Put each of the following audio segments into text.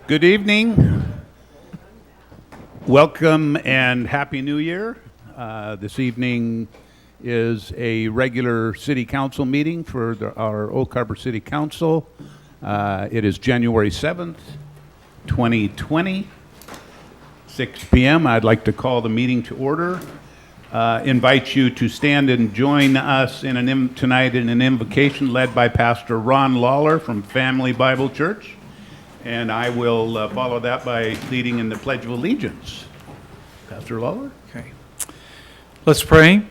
Good evening. Welcome and Happy New Year. This evening is a regular City Council meeting for our Oak Harbor City Council. It is January 7th, 2020, 6 p.m. I'd like to call the meeting to order. Invite you to stand and join us tonight in an invocation led by Pastor Ron Lawler from Family Bible Church. And I will follow that by leading in the Pledge of Allegiance. Pastor Lawler? Okay. Let's pray.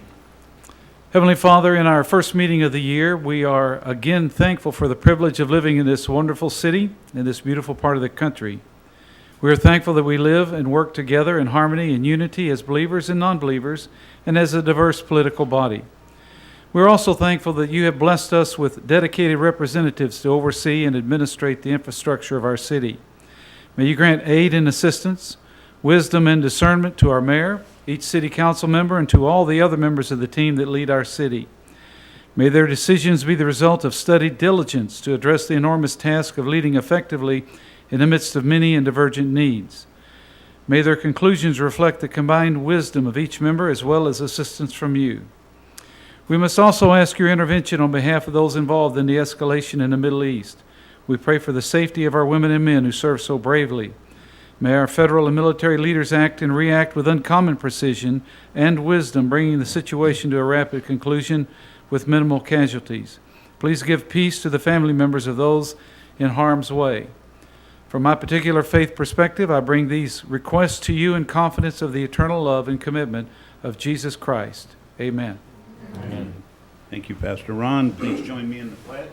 Heavenly Father, in our first meeting of the year, we are again thankful for the privilege of living in this wonderful city, in this beautiful part of the country. We are thankful that we live and work together in harmony and unity as believers and non-believers, and as a diverse political body. We're also thankful that you have blessed us with dedicated representatives to oversee and administrate the infrastructure of our city. May you grant aid and assistance, wisdom and discernment to our mayor, each city council member, and to all the other members of the team that lead our city. May their decisions be the result of studied diligence to address the enormous task of leading effectively in the midst of many and divergent needs. May their conclusions reflect the combined wisdom of each member as well as assistance from you. We must also ask your intervention on behalf of those involved in the escalation in the Middle East. We pray for the safety of our women and men who serve so bravely. May our federal and military leaders act and react with uncommon precision and wisdom, bringing the situation to a rapid conclusion with minimal casualties. Please give peace to the family members of those in harm's way. From my particular faith perspective, I bring these requests to you in confidence of the eternal love and commitment of Jesus Christ. Amen. Amen. Thank you, Pastor Ron. Please join me in the pledge.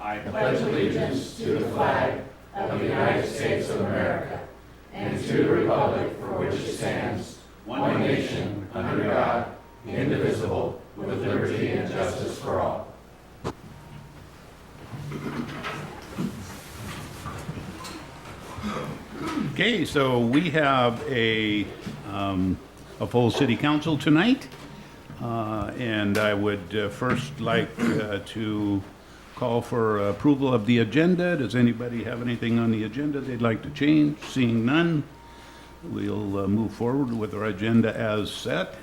I pledge allegiance to the flag of the United States of America and to the republic for which it stands, one nation, under God, indivisible, with liberty and justice for all. Okay, so we have a full city council tonight. And I would first like to call for approval of the agenda. Does anybody have anything on the agenda they'd like to change? Seeing none, we'll move forward with our agenda as set.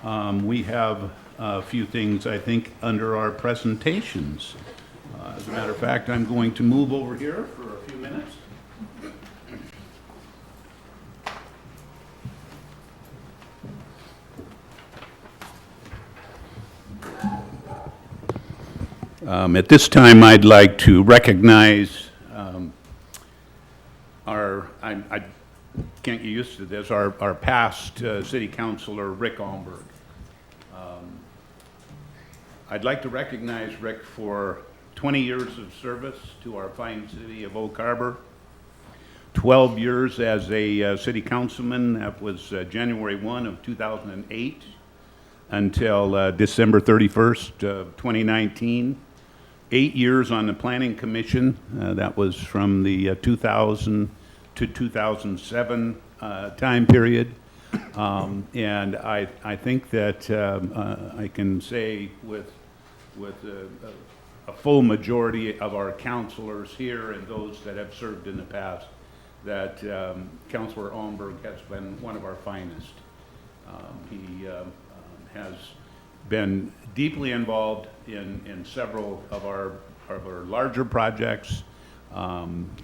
We have a few things, I think, under our presentations. As a matter of fact, I'm going to move over here for a few minutes. At this time, I'd like to recognize I can't get used to this, our past city councilor, Rick Almberg. I'd like to recognize Rick for 20 years of service to our fine city of Oak Harbor, 12 years as a city councilman. That was January 1 of 2008 until December 31st of 2019. 8 years on the Planning Commission. That was from the 2000 to 2007 time period. And I think that I can say with a full majority of our councilors here and those that have served in the past that Councilor Almberg has been one of our finest. He has been deeply involved in several of our larger projects.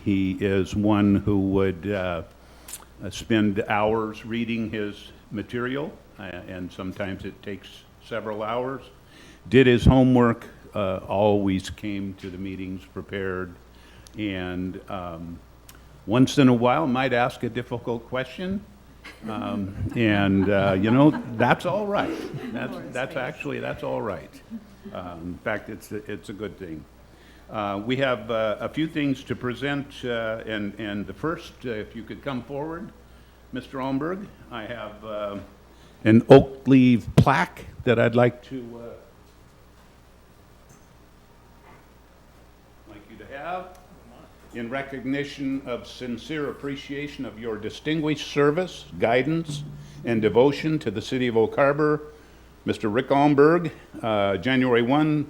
He is one who would spend hours reading his material, and sometimes it takes several hours. Did his homework, always came to the meetings prepared, and once in a while might ask a difficult question. That's all right. That's all right. In fact, it's a good thing. We have a few things to present, and the first, if you could come forward, Mr. Almberg. I have an oak leaf plaque that I'd like you to have. In recognition of sincere appreciation of your distinguished service, guidance, and devotion to the city of Oak Harbor, Mr. Rick Almberg, January 1,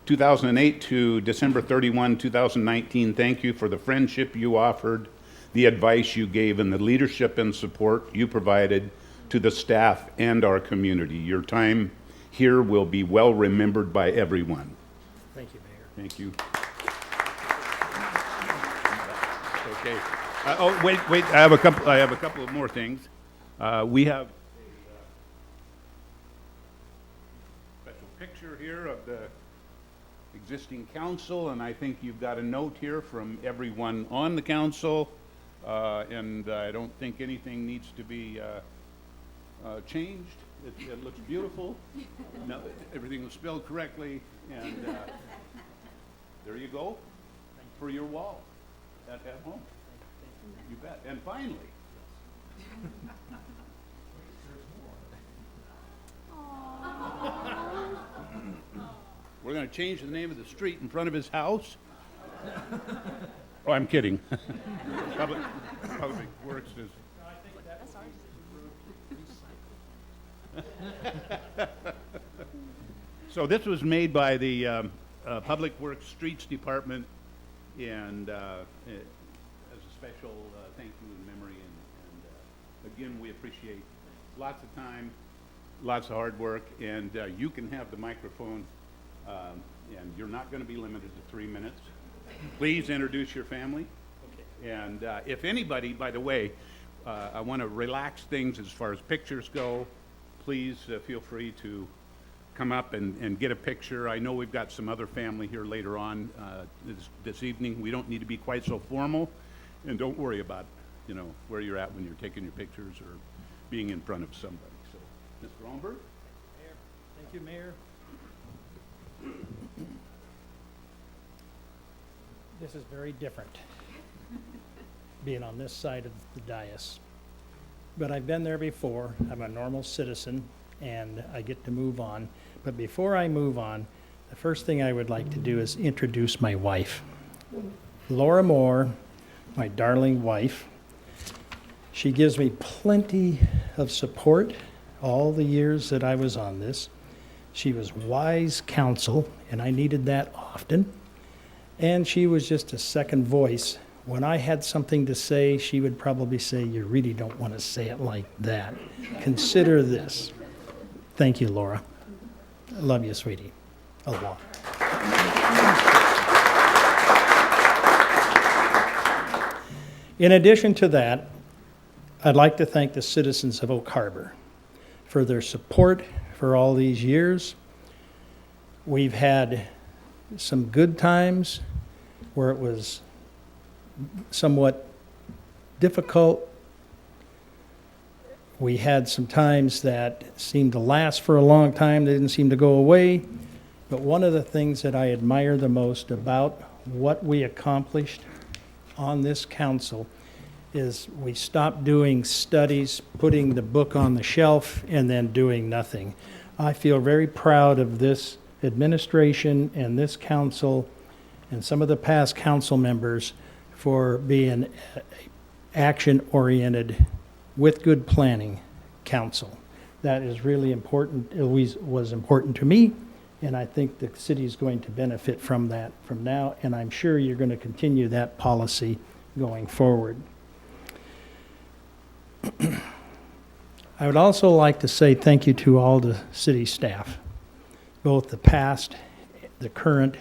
2008 to December 31, 2019, thank you for the friendship you offered, the advice you gave, and the leadership and support you provided to the staff and our community. Your time here will be well remembered by everyone. Thank you, Mayor. Thank you. Okay. Oh, wait, I have a couple of more things. We have a special picture here of the existing council, and I think you've got a note here from everyone on the council, and I don't think anything needs to be changed. It looks beautiful. No, everything was spelled correctly, and there you go for your wall at home. You bet. And finally, we're going to change the name of the street in front of his house. Oh, I'm kidding. Public Works is. So this was made by the Public Works Streets Department, and as a special thank you and memory. And again, we appreciate lots of time, lots of hard work, and you can have the microphone, and you're not going to be limited to 3 minutes. Please introduce your family. Okay. And if anybody, by the way, I want to relax things as far as pictures go. Please feel free to come up and get a picture. I know we've got some other family here later on this evening. We don't need to be quite so formal, and don't worry about, where you're at when you're taking your pictures or being in front of somebody. So, Mr. Almberg? Mayor. Thank you, Mayor. This is very different, being on this side of the dais. But I've been there before. I'm a normal citizen, and I get to move on. But before I move on, the first thing I would like to do is introduce my wife. Laura Moore, my darling wife. She gives me plenty of support all the years that I was on this. She was wise counsel, and I needed that often. And she was just a second voice. When I had something to say, she would probably say, "You really don't want to say it like that. Consider this." Thank you, Laura. I love you, sweetie. A lot. In addition to that, I'd like to thank the citizens of Oak Harbor for their support for all these years. We've had some good times where it was somewhat difficult. We had some times that seemed to last for a long time. They didn't seem to go away. But one of the things that I admire the most about what we accomplished on this council is we stopped doing studies, putting the book on the shelf, and then doing nothing. I feel very proud of this administration and this council and some of the past council members for being action-oriented with good planning council. That is really important. It always was important to me, and I think the city is going to benefit from that from now, and I'm sure you're going to continue that policy going forward. I would also like to say thank you to all the city staff, both the past, the current.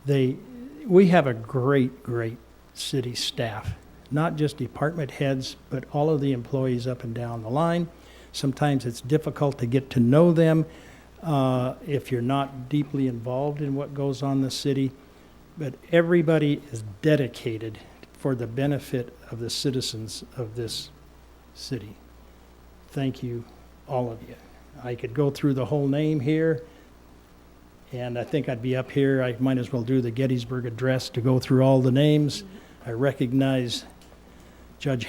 We have a great city staff, not just department heads, but all of the employees up and down the line. Sometimes it's difficult to get to know them if you're not deeply involved in what goes on in the city, but everybody is dedicated for the benefit of the citizens of this city. Thank you, all of you. I could go through the whole name here, and I think I'd be up here. I might as well do the Gettysburg Address to go through all the names. I recognize Judge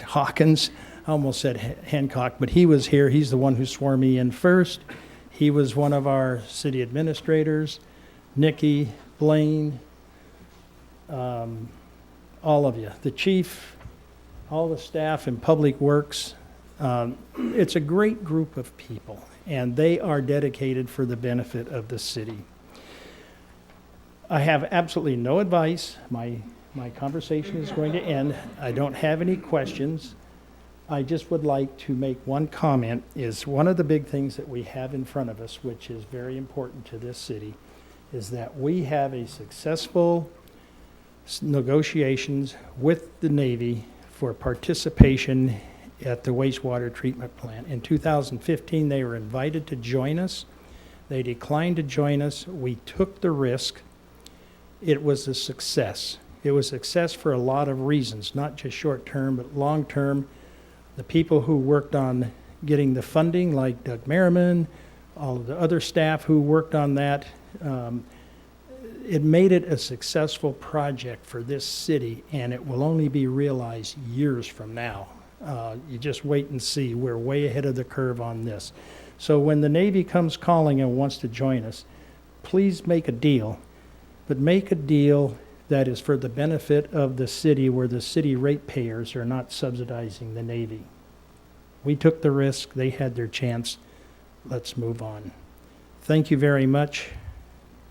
Hawkins. I almost said Hancock, but he was here. He's the one who swore me in first. He was one of our city administrators. Nikki, Blaine, all of you. The chief, all the staff in Public Works, It's a great group of people, and they are dedicated for the benefit of the city. I have absolutely no advice. My conversation is going to end. I don't have any questions. I just would like to make one comment, is one of the big things that we have in front of us, which is very important to this city, is that we have a successful negotiations with the Navy for participation at the wastewater treatment plant. In 2015, they were invited to join us. They declined to join us. We took the risk. It was a success. It was a success for a lot of reasons, not just short term, but long term. The people who worked on getting the funding, like Doug Merriman, all of the other staff who worked on that, it made it a successful project for this city, and it will only be realized years from now. You just wait and see. We're way ahead of the curve on this. So when the Navy comes calling and wants to join us, please make a deal, but make a deal that is for the benefit of the city, where the city ratepayers are not subsidizing the Navy. We took the risk. They had their chance. Let's move on. Thank you very much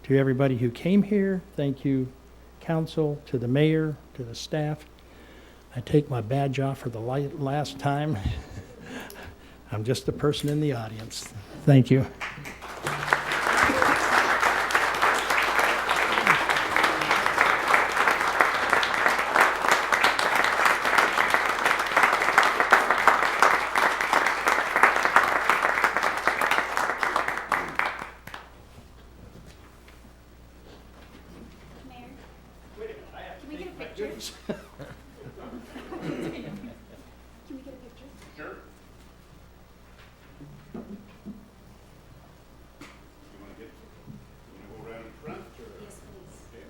to everybody who came here. Thank you, council, to the mayor, to the staff. I take my badge off for the last time. I'm just a person in the audience. Thank you. Mayor, can we get a picture? Can we get a picture? Sure. You want to go around in front, or? Yes, please. Okay.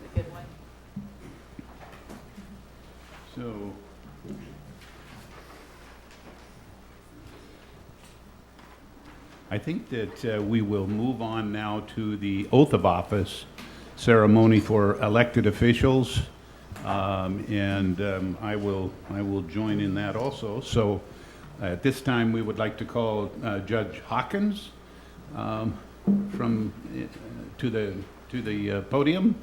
A good one. So, I think that we will move on now to the oath of office ceremony for elected officials, and I will join in that also. So, at this time, we would like to call Judge Hawkins to the podium.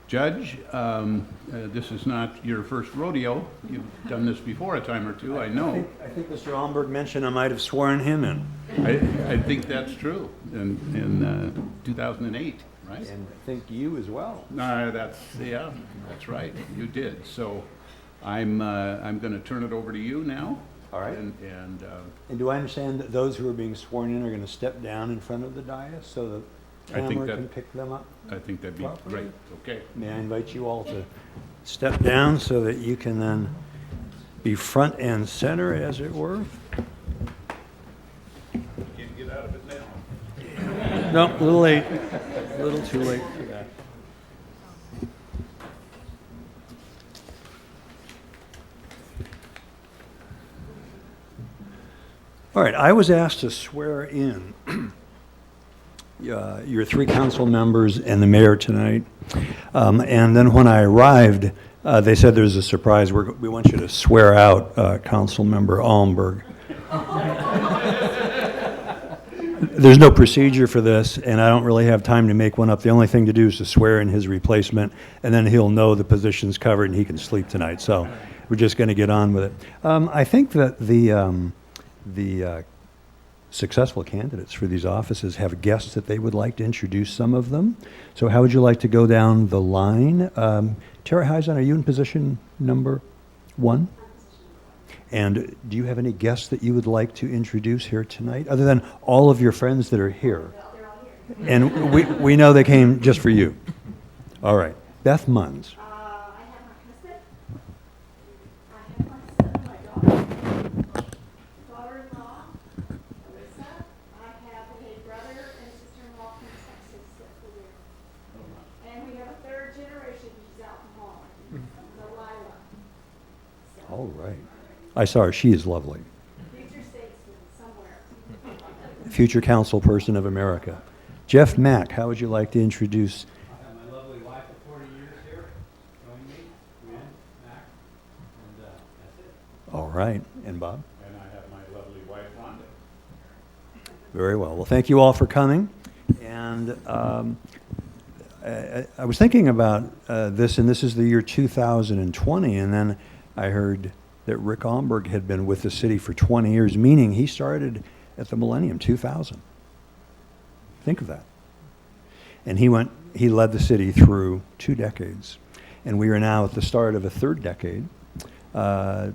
Judge, this is not your first rodeo. You've done this before a time or two, I know. I think Mr. Allenberg mentioned I might have sworn him in. I think that's true, in 2008, right? And I think you as well. That's right, you did. So I'm going to turn it over to you now. All right. And And do I understand that those who are being sworn in are going to step down in front of the dais so the I think camera that- can pick them up? I think that'd be Properly. great. Okay. May I invite you all to step down so that you can then be front and center, as it were? Can't get out of it now. No, a little late. A little too late for that. All right, I was asked to swear in your 3 council members and the mayor tonight. And then when I arrived, they said there's a surprise. We want you to swear out Council Member Almberg. There's no procedure for this, and I don't really have time to make one up. The only thing to do is to swear in his replacement, and then he'll know the position's covered and he can sleep tonight. So we're just going to get on with it. I think that the successful candidates for these offices have guests that they would like to introduce some of them. So how would you like to go down the line? Tara Heisen, are you in position number 1? And do you have any guests that you would like to introduce here tonight, other than all of your friends that are here? And we know they came just for you. All right. Beth Munns. I have my husband, I have my son, my daughter-in-law, Alyssa. I have a brother and sister-in-law from Texas that live here. And we have a third generation who's out in Holland, Delilah. All right. I saw her. She is lovely. Future statesman somewhere. Future council person of America. Jeff Mack, how would you like to introduce? I have my lovely wife of 40 years here joining me, Gwen, Mac, and that's it. All right. And Bob? And I have my lovely wife, Wanda. Very well. Well, thank you all for coming. And I was thinking about this, and this is the year 2020, and then I heard that Rick Almberg had been with the city for 20 years, meaning he started at the millennium, 2000. Think of that. And he led the city through 2 decades. And we are now at the start of a 3rd decade,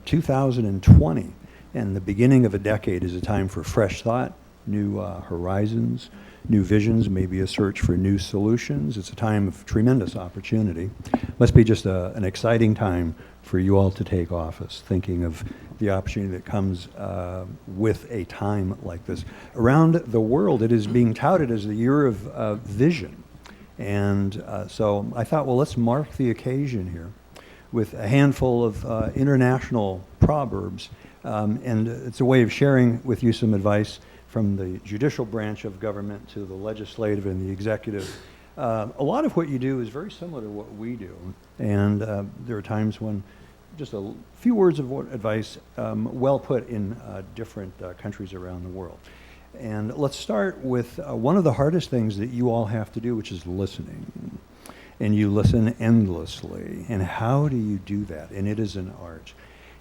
2020. And the beginning of a decade is a time for fresh thought, new horizons, new visions, maybe a search for new solutions. It's a time of tremendous opportunity. Must be just an exciting time for you all to take office, thinking of the opportunity that comes with a time like this. Around the world, it is being touted as the year of vision. And so I thought, well, let's mark the occasion here with a handful of international proverbs. And it's a way of sharing with you some advice from the judicial branch of government to the legislative and the executive. A lot of what you do is very similar to what we do. And there are times when just a few words of advice well put in different countries around the world. And let's start with one of the hardest things that you all have to do, which is listening. And you listen endlessly. And how do you do that? And it is an art.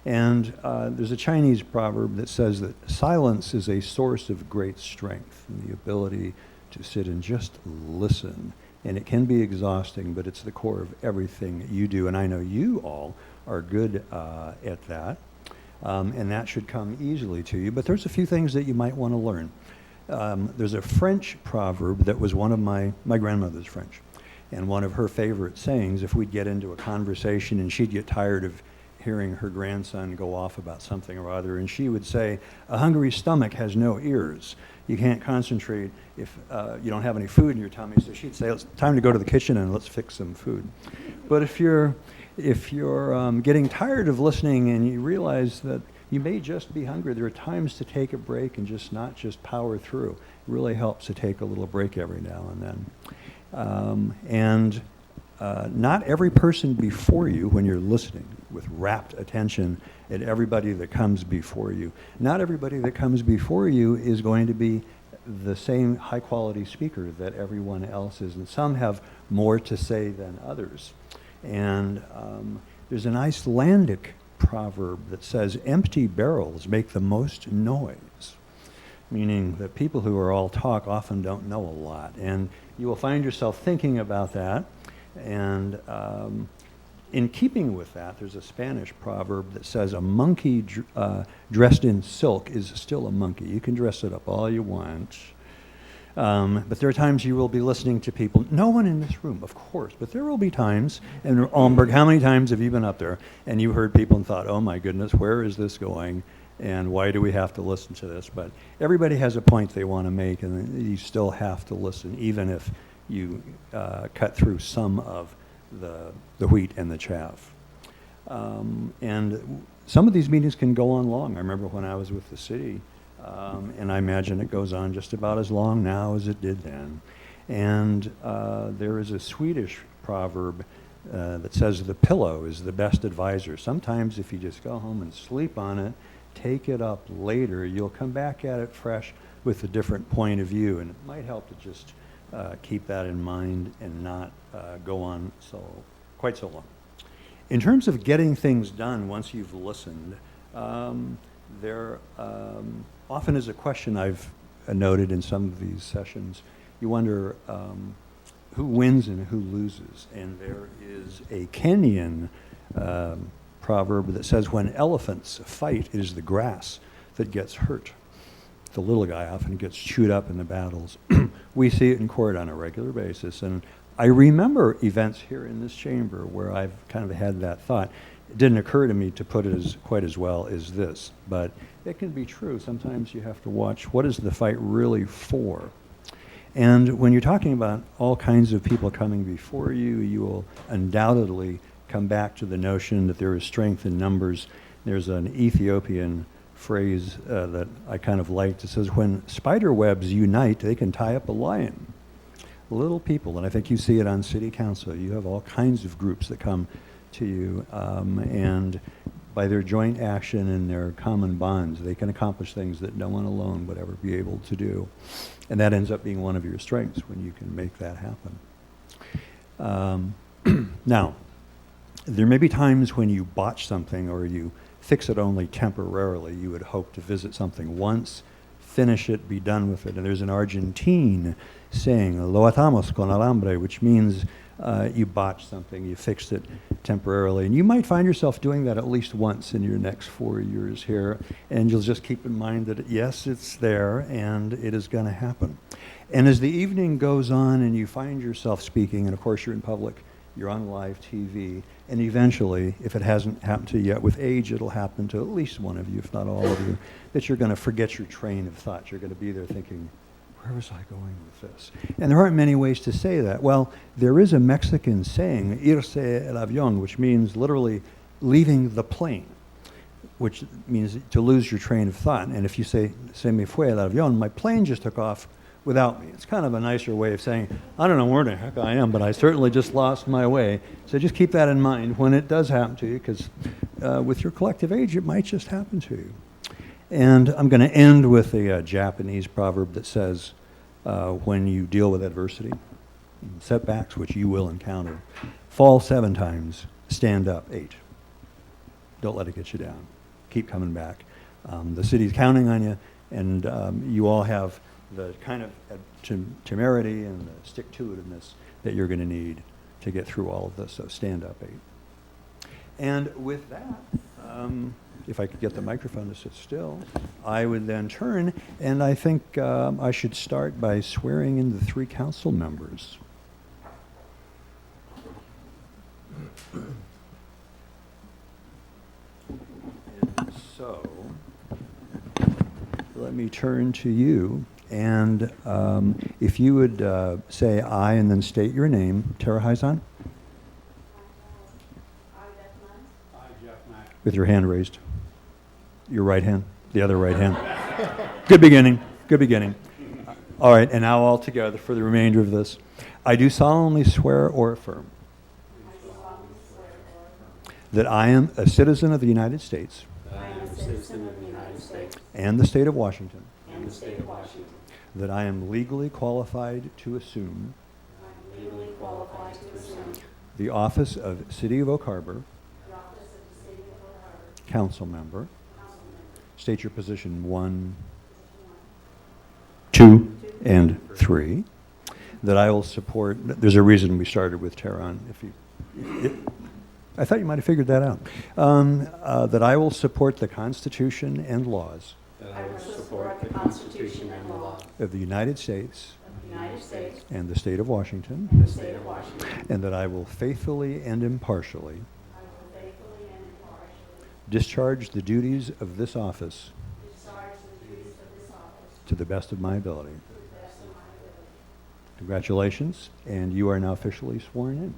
And there's a Chinese proverb that says that silence is a source of great strength, and the ability to sit and just listen. And it can be exhausting, but it's the core of everything that you do. And I know you all are good at that. And that should come easily to you. But there's a few things that you might want to learn. There's a French proverb that was one of my grandmother's French. And one of her favorite sayings, if we'd get into a conversation and she'd get tired of hearing her grandson go off about something or other, and she would say, a hungry stomach has no ears. You can't concentrate if you don't have any food in your tummy. So she'd say, it's time to go to the kitchen and let's fix some food. But if you're getting tired of listening and you realize that you may just be hungry, there are times to take a break and just not just power through. It really helps to take a little break every now and then. Not every person before you, when you're listening with rapt attention at everybody that comes before you, not everybody that comes before you is going to be the same high-quality speaker that everyone else is, and some have more to say than others. And there's an Icelandic proverb that says, empty barrels make the most noise, meaning that people who are all talk often don't know a lot. And you will find yourself thinking about that. And in keeping with that, there's a Spanish proverb that says, a monkey dressed in silk is still a monkey. You can dress it up all you want. But there are times you will be listening to people, no one in this room, of course, but there will be times, and Almberg, how many times have you been up there and you heard people and thought, oh my goodness, where is this going? And why do we have to listen to this? But everybody has a point they want to make, and you still have to listen, even if you cut through some of the wheat and the chaff. And some of these meetings can go on long. I remember when I was with the city, And I imagine it goes on just about as long now as it did then. And there is a Swedish proverb that says the pillow is the best advisor. Sometimes if you just go home and sleep on it, take it up later, you'll come back at it fresh with a different point of view. And it might help to just keep that in mind and not go on quite so long. In terms of getting things done once you've listened, there often is a question I've noted in some of these sessions. You wonder who wins and who loses. And there is a Kenyan proverb that says, when elephants fight, it is the grass that gets hurt. The little guy often gets chewed up in the battles. We see it in court on a regular basis. And I remember events here in this chamber where I've kind of had that thought. It didn't occur to me to put it quite as well as this, but it can be true. Sometimes you have to watch, what is the fight really for? And when you're talking about all kinds of people coming before you, you will undoubtedly come back to the notion that there is strength in numbers. There's an Ethiopian phrase that I kind of liked. It says, when spider webs unite, they can tie up a lion. Little people, and I think you see it on city council. You have all kinds of groups that come to you, and by their joint action and their common bonds, they can accomplish things that no one alone would ever be able to do. And that ends up being one of your strengths when you can make that happen. Now, there may be times when you botch something or you fix it only temporarily. You would hope to visit something once, finish it, be done with it. And there's an Argentine saying, lo atamos con alambre, which means you botched something, you fixed it temporarily. And you might find yourself doing that at least once in your next 4 years here. And you'll just keep in mind that, yes, it's there and it is going to happen. And as the evening goes on and you find yourself speaking, and of course you're in public, you're on live TV, and eventually, if it hasn't happened to you yet, with age it'll happen to at least one of you, if not all of you, that you're going to forget your train of thought. You're going to be there thinking, where was I going with this? And there aren't many ways to say that. Well, there is a Mexican saying, irse el avión, which means literally leaving the plane, which means to lose your train of thought. And if you say, se me fue el avión, my plane just took off without me. It's kind of a nicer way of saying, I don't know where the heck I am, but I certainly just lost my way. So just keep that in mind when it does happen to you, because with your collective age, it might just happen to you. And I'm going to end with a Japanese proverb that says, when you deal with adversity, setbacks, which you will encounter, fall 7 times, stand up 8. Don't let it get you down. Keep coming back. The city's counting on you, and you all have the kind of temerity and the stick-to-itiveness that you're going to need to get through all of this. So stand up 8. And with that, if I could get the microphone to sit still, I would then turn, and I think I should start by swearing in the 3 council members. And so, let me turn to you, and if you would say aye and then state your name. Tara Heizon? I, Jeff Mack. With your hand raised. Your right hand, the other right hand. Good beginning, good beginning. All right, and now all together for the remainder of this. I do solemnly swear or affirm that I am a citizen of the United States and the state of Washington, that I am legally qualified to assume the office of City of Oak Harbor council member. State your position 1, 2, and 3. That I will support. There's a reason we started with Tehran. I thought you might have figured that out. That I will support the Constitution and laws That I will support the Constitution and the laws of the United States of the United States and the state of Washington. and the state of Washington. And that I will faithfully and impartially discharge the duties of this office to the best of my ability. Congratulations, and you are now officially sworn in.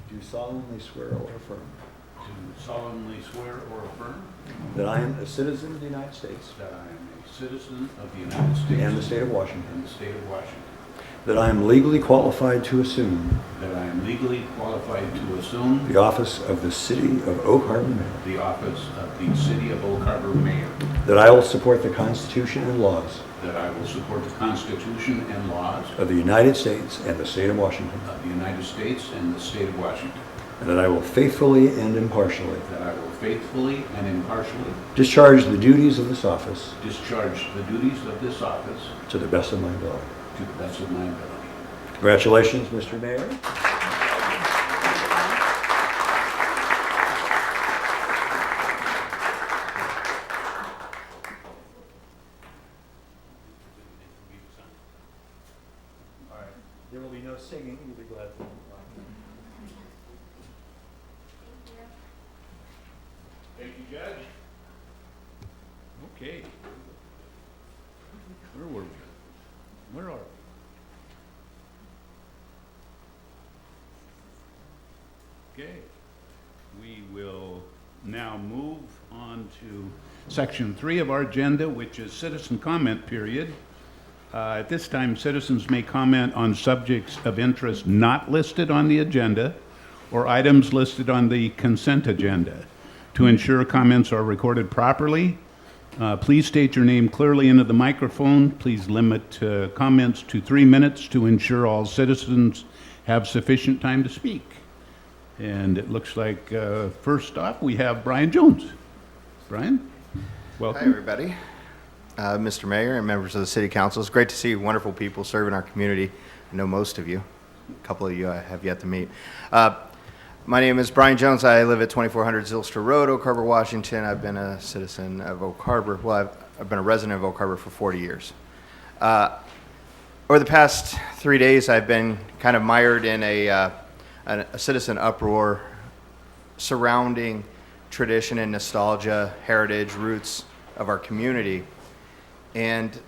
do solemnly swear or affirm do solemnly swear or affirm that I am a citizen of the United States that I am a citizen of the United States and the state of Washington, and the state of Washington, that I am legally qualified to assume that I am legally qualified to assume the office of the City of Oak Harbor Mayor, the office of the City of Oak Harbor Mayor, that I will support the Constitution and laws that I will support the Constitution and laws of the United States and the state of Washington, of the United States and the state of Washington, and that I will faithfully and impartially that I will faithfully and impartially discharge the duties of this office discharge the duties of this office to the best of my ability. to the best of my ability. Congratulations, Mr. Mayor. There will be no singing. You'll be glad to. Thank you, Judge. Okay. Where were we? Where are we? Okay. We will now move on to Section 3 of our agenda, which is citizen comment period. At this time, citizens may comment on subjects of interest not listed on the agenda or items listed on the consent agenda. To ensure comments are recorded properly, please state your name clearly into the microphone. Please limit comments to 3 minutes to ensure all citizens have sufficient time to speak. And it looks like first off, we have Brian Jones. Brian, welcome. Hi, everybody. Mr. Mayor and members of the City Council. It's great to see wonderful people serving our community. I know most of you. A couple of you I have yet to meet. My name is Brian Jones. I live at 2400 Zylstra Road, Oak Harbor, Washington. I've been a citizen of Oak Harbor. Well, I've been a resident of Oak Harbor for 40 years. Over the past 3 days, I've been kind of mired in a citizen uproar surrounding tradition and nostalgia, heritage, roots of our community, and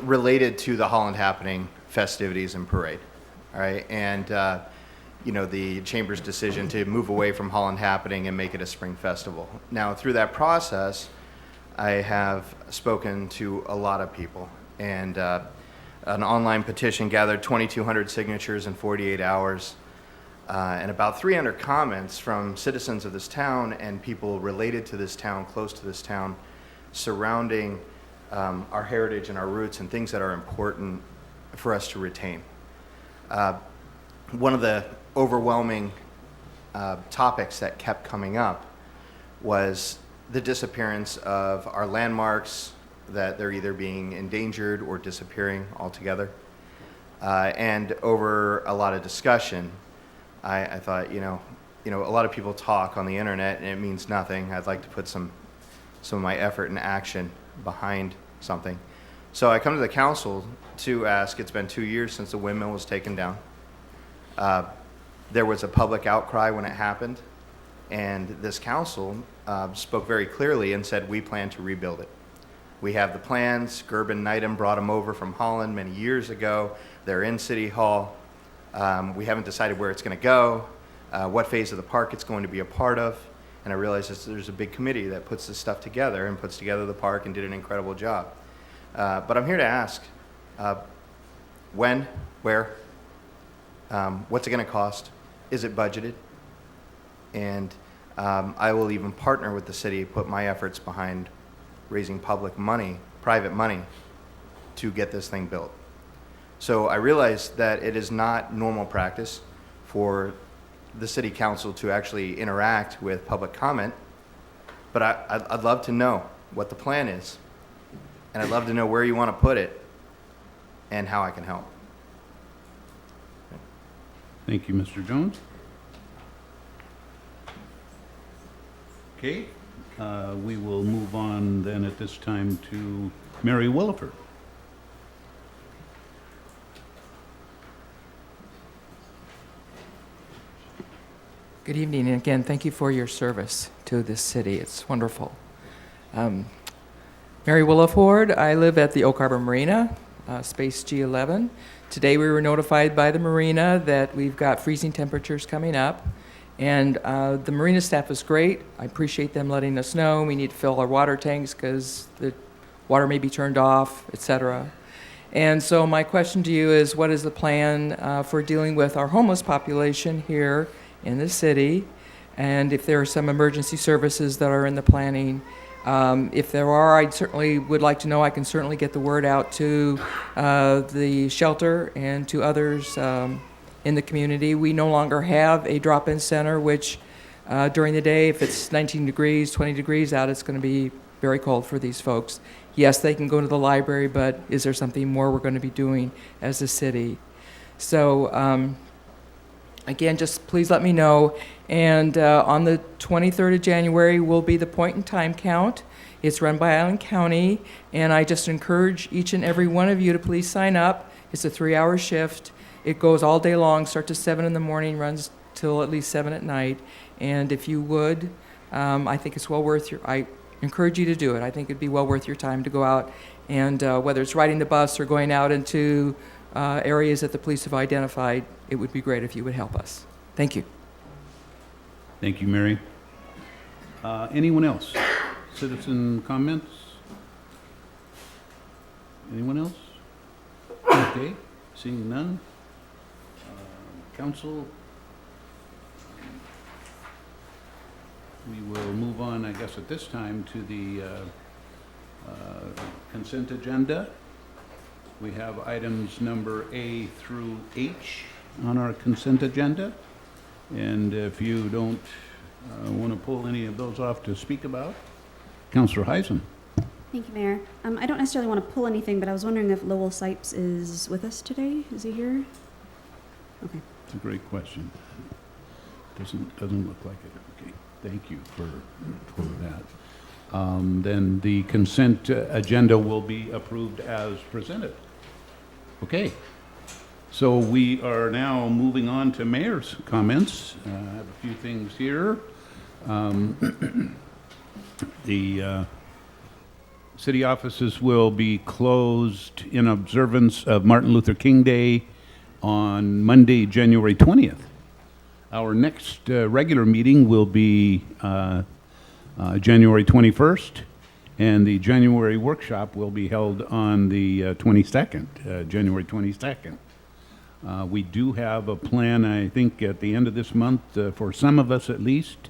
related to the Holland Happening festivities and parade. All right, and the Chamber's decision to move away from Holland Happening and make it a spring festival. Now, through that process, I have spoken to a lot of people, and an online petition gathered 2,200 signatures in 48 hours, and about 300 comments from citizens of this town and people related to this town, close to this town, surrounding our heritage and our roots and things that are important for us to retain. One of the overwhelming topics that kept coming up was the disappearance of our landmarks, that they're either being endangered or disappearing altogether. And over a lot of discussion, I thought, a lot of people talk on the internet and it means nothing. I'd like to put some of my effort and action behind something. So I come to the council to ask, it's been 2 years since the windmill was taken down. There was a public outcry when it happened, and this council spoke very clearly and said, we plan to rebuild it. We have the plans. Gerben Knighton brought them over from Holland many years ago. They're in City Hall. We haven't decided where it's going to go, what phase of the park it's going to be a part of. And I realized there's a big committee that puts this stuff together and puts together the park and did an incredible job. But I'm here to ask, when, where, what's it going to cost? Is it budgeted? And I will even partner with the city, put my efforts behind raising public money, private money, to get this thing built. So I realize that it is not normal practice for the city council to actually interact with public comment, but I'd love to know what the plan is, and I'd love to know where you want to put it and how I can help. Thank you, Mr. Jones. Okay, we will move on then at this time to Mary Williford. Good evening, and again, thank you for your service to this city. It's wonderful. Mary Williford, I live at the Oak Harbor Marina, Space G11. Today we were notified by the marina that we've got freezing temperatures coming up. And the marina staff is great. I appreciate them letting us know. We need to fill our water tanks because the water may be turned off, etc. And so my question to you is, what is the plan for dealing with our homeless population here in the city? And if there are some emergency services that are in the planning. If there are, I certainly would like to know. I can certainly get the word out to the shelter and to others in the community. We no longer have a drop-in center, which during the day, if it's 19 degrees, 20 degrees out, it's going to be very cold for these folks. Yes, they can go to the library, but is there something more we're going to be doing as a city? So again, just please let me know. And on the 23rd of January will be the point in time count. It's run by Island County, and I just encourage each and every one of you to please sign up. It's a 3-hour shift. It goes all day long, starts at 7 in the morning, runs till at least 7 at night. And if you would, I think it's well worth I encourage you to do it. I think it'd be well worth your time to go out, and whether it's riding the bus or going out into areas that the police have identified, it would be great if you would help us. Thank you. Thank you, Mary. Anyone else? Citizen comments? Anyone else? Okay, seeing none. Council? We will move on, I guess, at this time to the consent agenda. We have items number A through H on our consent agenda. And if you don't want to pull any of those off to speak about, Councillor Heisen. Thank you, Mayor. I don't necessarily want to pull anything, but I was wondering if Lowell Sipes is with us today. Is he here? Okay. It's a great question. Doesn't look like it. Okay, thank you for that. Then the consent agenda will be approved as presented. Okay. So we are now moving on to mayor's comments. I have a few things here. The city offices will be closed in observance of Martin Luther King Day on Monday, January 20th. Our next regular meeting will be January 21st, and the January workshop will be held on the 22nd, January 22nd. We do have a plan, I think, at the end of this month, for some of us at least,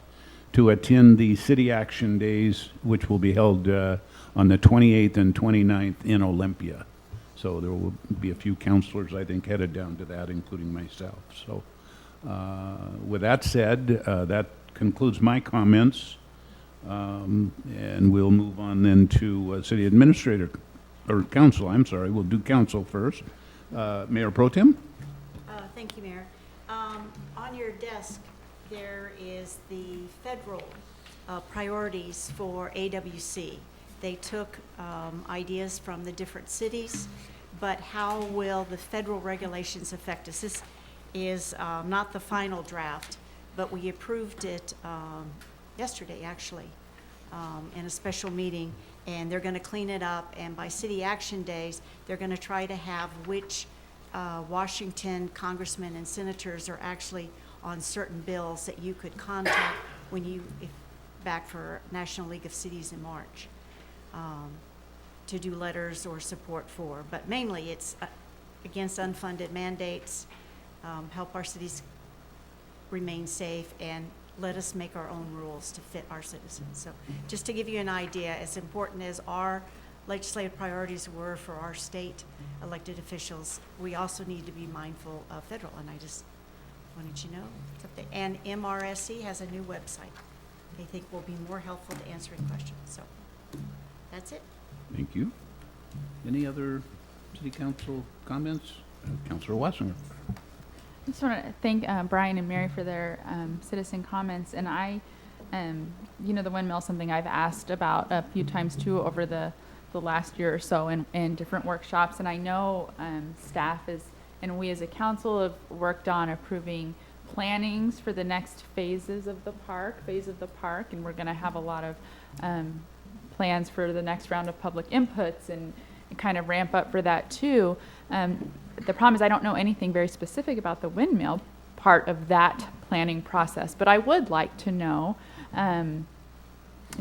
to attend the City Action Days, which will be held on the 28th and 29th in Olympia. So there will be a few councilors, I think, headed down to that, including myself. So with that said, that concludes my comments, and we'll move on then to City Administrator, or Council, I'm sorry. We'll do Council first. Mayor Pro Tem? Thank you, Mayor. On your desk, there is the federal priorities for AWC. They took ideas from the different cities, but how will the federal regulations affect us? This is not the final draft, but we approved it yesterday, actually, in a special meeting, and they're going to clean it up, and by City Action Days, they're going to try to have which Washington congressmen and senators are actually on certain bills that you could contact when you back for National League of Cities in March to do letters or support for. But mainly it's against unfunded mandates, help our cities remain safe, and let us make our own rules to fit our citizens. So just to give you an idea, as important as our legislative priorities were for our state elected officials, we also need to be mindful of federal, and I just wanted you to know. It's up there. And MRSC has a new website they think will be more helpful to answering questions. So that's it. Thank you. Any other City Council comments? Councilor Wassinger. I just want to thank Brian and Mary for their citizen comments. And I, the windmill, something I've asked about a few times too over the last year or so in different workshops. And I know staff is, and we as a council have worked on approving plannings for the next phase of the park, and we're going to have a lot of plans for the next round of public inputs and kind of ramp up for that too. The problem is I don't know anything very specific about the windmill part of that planning process, but I would like to know,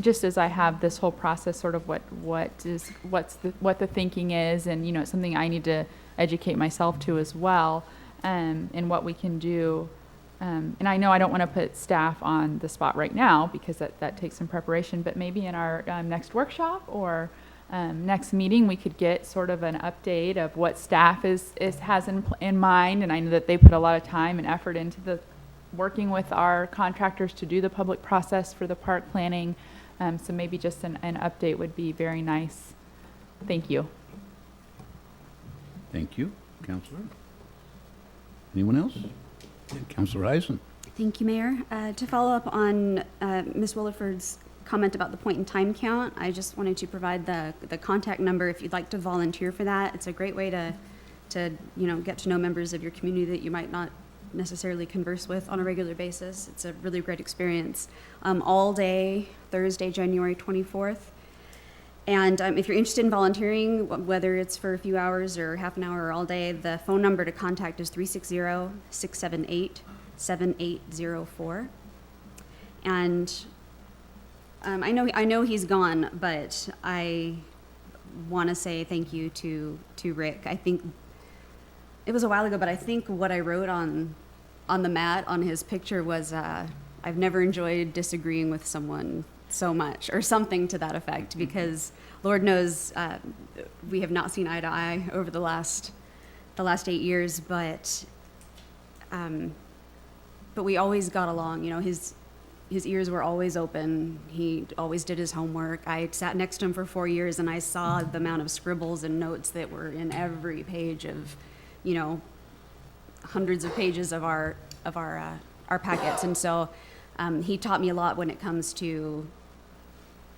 just as I have this whole process, sort of what the thinking is, and it's something I need to educate myself to as well, and what we can do. And I know I don't want to put staff on the spot right now because that takes some preparation, but maybe in our next workshop or next meeting, we could get sort of an update of what staff has in mind. And I know that they put a lot of time and effort into the working with our contractors to do the public process for the park planning. So maybe just an update would be very nice. Thank you. Thank you, Councilor. Anyone else? Councilor Eisen. Thank you, Mayor. To follow up on Ms. Williford's comment about the point in time count, I just wanted to provide the contact number if you'd like to volunteer for that. It's a great way to get to know members of your community that you might not necessarily converse with on a regular basis. It's a really great experience. All day, Thursday, January 24th. And if you're interested in volunteering, whether it's for a few hours or half an hour or all day, the phone number to contact is 360-678-7804. And I know he's gone, but I want to say thank you to Rick. I think it was a while ago, but I think what I wrote on the mat on his picture was, I've never enjoyed disagreeing with someone so much, or something to that effect, because Lord knows we have not seen eye to eye over the last 8 years, but we always got along. His ears were always open. He always did his homework. I sat next to him for 4 years, and I saw the amount of scribbles and notes that were in every page of, hundreds of pages of our packets. And so he taught me a lot when it comes to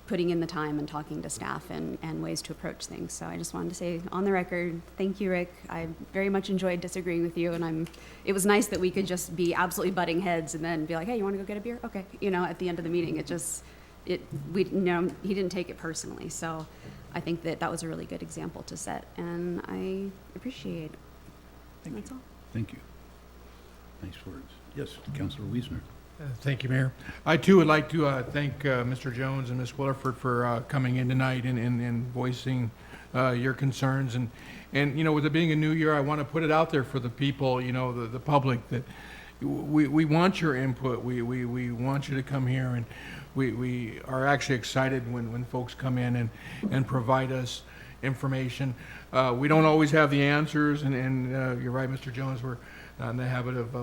putting in the time and talking to staff and ways to approach things. So I just wanted to say on the record, thank you, Rick. I very much enjoyed disagreeing with you, and it was nice that we could just be absolutely butting heads and then be like, hey, you want to go get a beer? Okay. At the end of the meeting, he didn't take it personally. So I think that was a really good example to set, and I appreciate it. That's all. Thank you. Nice words. Yes, Councilor Wiesner. Thank you, Mayor. I, too, would like to thank Mr. Jones and Ms. Williford for coming in tonight and voicing your concerns. And with it being a new year, I want to put it out there for the people, the public, that we want your input. We want you to come here, and we are actually excited when folks come in and provide us information. We don't always have the answers, and you're right, Mr. Jones, we're not in the habit of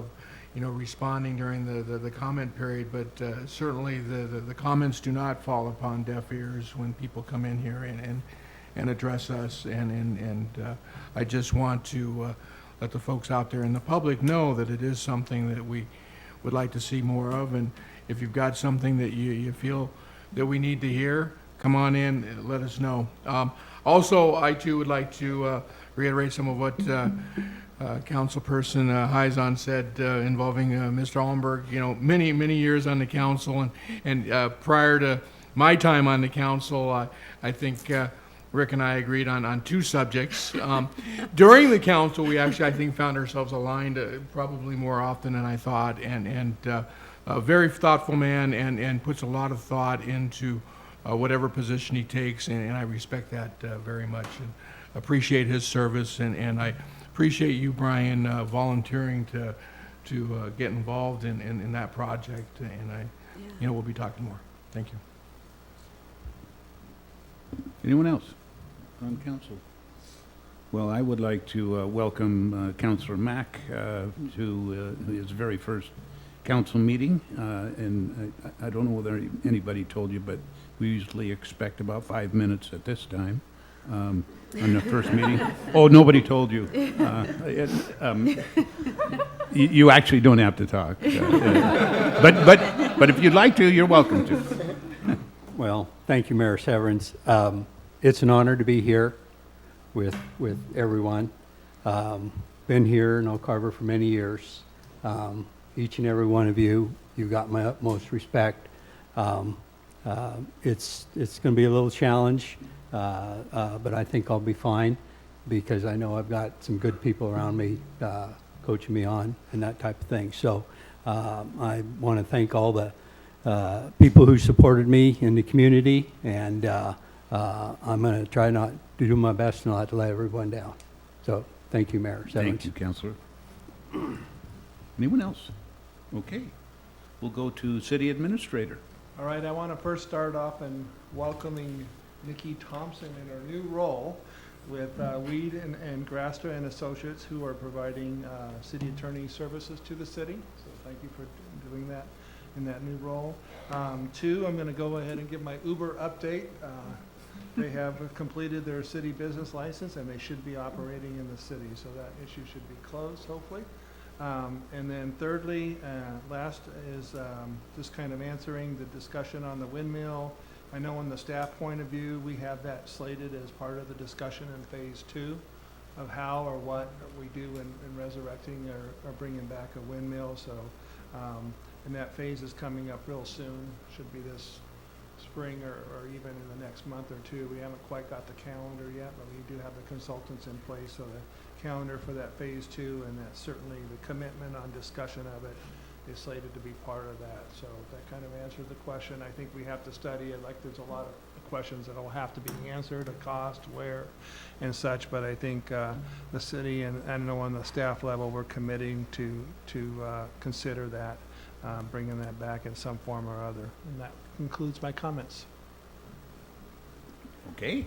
responding during the comment period, but certainly the comments do not fall upon deaf ears when people come in here and address us. And I just want to let the folks out there in the public know that it is something that we would like to see more of. And if you've got something that you feel that we need to hear, come on in and let us know. Also, I too would like to reiterate some of what Councilperson Heizon said involving Mr. Allenberg. Many years on the council, and prior to my time on the council, I think Rick and I agreed on two subjects. During the council, we actually, I think, found ourselves aligned probably more often than I thought, and a very thoughtful man, and puts a lot of thought into whatever position he takes, and I respect that very much, and appreciate his service, and I appreciate you, Brian, volunteering to get involved in that project, and we'll be talking more. Thank you. Anyone else on council? Well, I would like to welcome Councilor Mack to his very first council meeting, and I don't know whether anybody told you, but we usually expect about 5 minutes at this time. On the first meeting. Oh, nobody told you. You actually don't have to talk. But if you'd like to, you're welcome to. Well, thank you, Mayor Severance. It's an honor to be here with everyone. Been here in Oak Harbor for many years. Each and every one of you got my utmost respect. It's going to be a little challenge but I think I'll be fine because I know I've got some good people around me coaching me on and that type of thing. So I want to thank all the people who supported me in the community, and I'm going to try not to do my best not to let everyone down. So thank you, Mayor Severance. Thank you, Councilor. Anyone else? Okay. We'll go to City Administrator. All right, I want to first start off in welcoming Nikki Thompson in her new role with Weed and Grastra and Associates, who are providing city attorney services to the city. So thank you for doing that in that new role. Two, I'm going to go ahead and give my Uber update. They have completed their city business license and they should be operating in the city, so that issue should be closed, hopefully. And then thirdly, last is just kind of answering the discussion on the windmill. I know in the staff point of view, we have that slated as part of the discussion in phase 2 of how or what we do in resurrecting or bringing back a windmill. So, and that phase is coming up real soon, should be this spring or even in the next month or two. We haven't quite got the calendar yet, but we do have the consultants in place, so the calendar for that phase 2, and that's certainly the commitment on discussion of it is slated to be part of that. So that kind of answered the question. I think we have to study it. Like, there's a lot of questions that will have to be answered, a cost, where, and such. But I think the city and I know on the staff level, we're committing to consider that, bringing that back in some form or other. And that concludes my comments. Okay.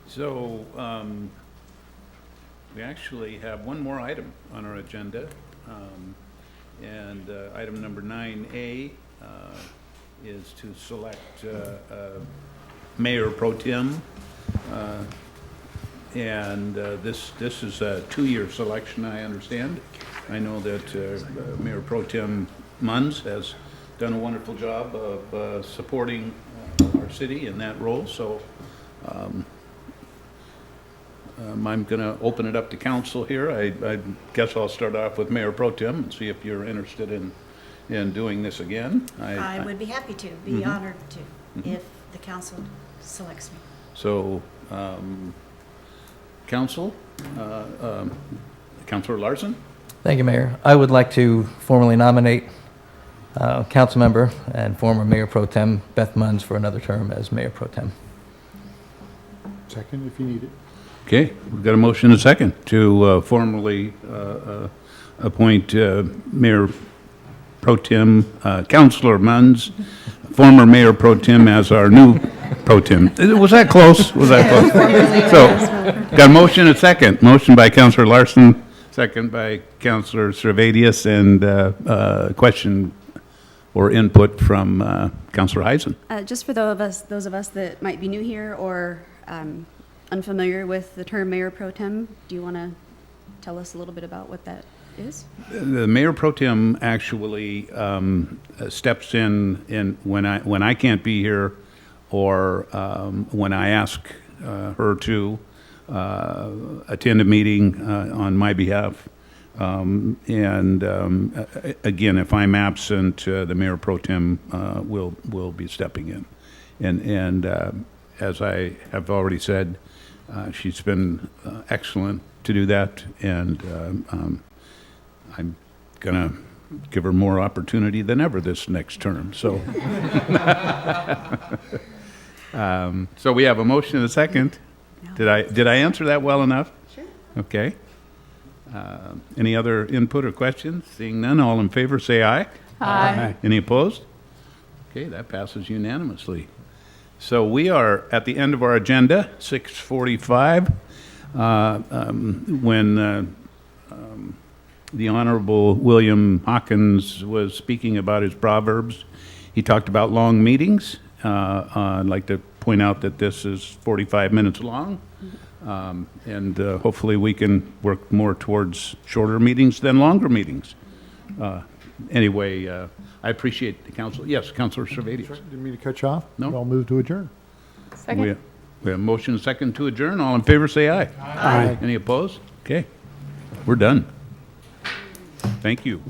So we actually have one more item on our agenda. And item number 9A is to select Mayor Pro Tem. And this is a 2-year selection, I understand. I know that Mayor Pro Tem Munns has done a wonderful job of supporting our city in that role. So I'm going to open it up to council here. I guess I'll start off with Mayor Pro Tem and see if you're interested in doing this again. I would be happy to, be honored to, if the council selects me. So, council, Councilor Larson? Thank you, Mayor. I would like to formally nominate council member and former Mayor Pro Tem Beth Munns for another term as Mayor Pro Tem. Second, if you need it. Okay, we've got a motion and a second to formally appoint Mayor Pro Tem, Councilor Munns, former Mayor Pro Tem, as our new Pro Tem. Was that close? Was that close? So, got a motion and a second. Motion by Councilor Larson, second by Councilor Servadius, and question or input from Councilor Heisen. Just for those of us that might be new here or unfamiliar with the term Mayor Pro Tem, do you want to tell us a little bit about what that is? The Mayor Pro Tem actually steps in when I can't be here, or when I ask her to attend a meeting on my behalf. Again, if I'm absent, the Mayor Pro Tem will be stepping in. And as I have already said, she's been excellent to do that, and I'm going to give her more opportunity than ever this next term. So, so we have a motion and a second. No. Did I answer that well enough? Sure. Okay. Any other input or questions? Seeing none, all in favor say aye. Aye. Any opposed? Okay, that passes unanimously. So we are at the end of our agenda, 6:45, when the Honorable William Hawkins was speaking about his Proverbs. He talked about long meetings. I'd like to point out that this is 45 minutes long, and hopefully we can work more towards shorter meetings than longer meetings. Anyway, I appreciate the council. Yes, Councilor Servadius. Didn't mean to cut you off. No. I'll move to adjourn. Second. We have a motion and a second to adjourn. All in favor, say aye. Aye. Any opposed? Okay, we're done. Thank you.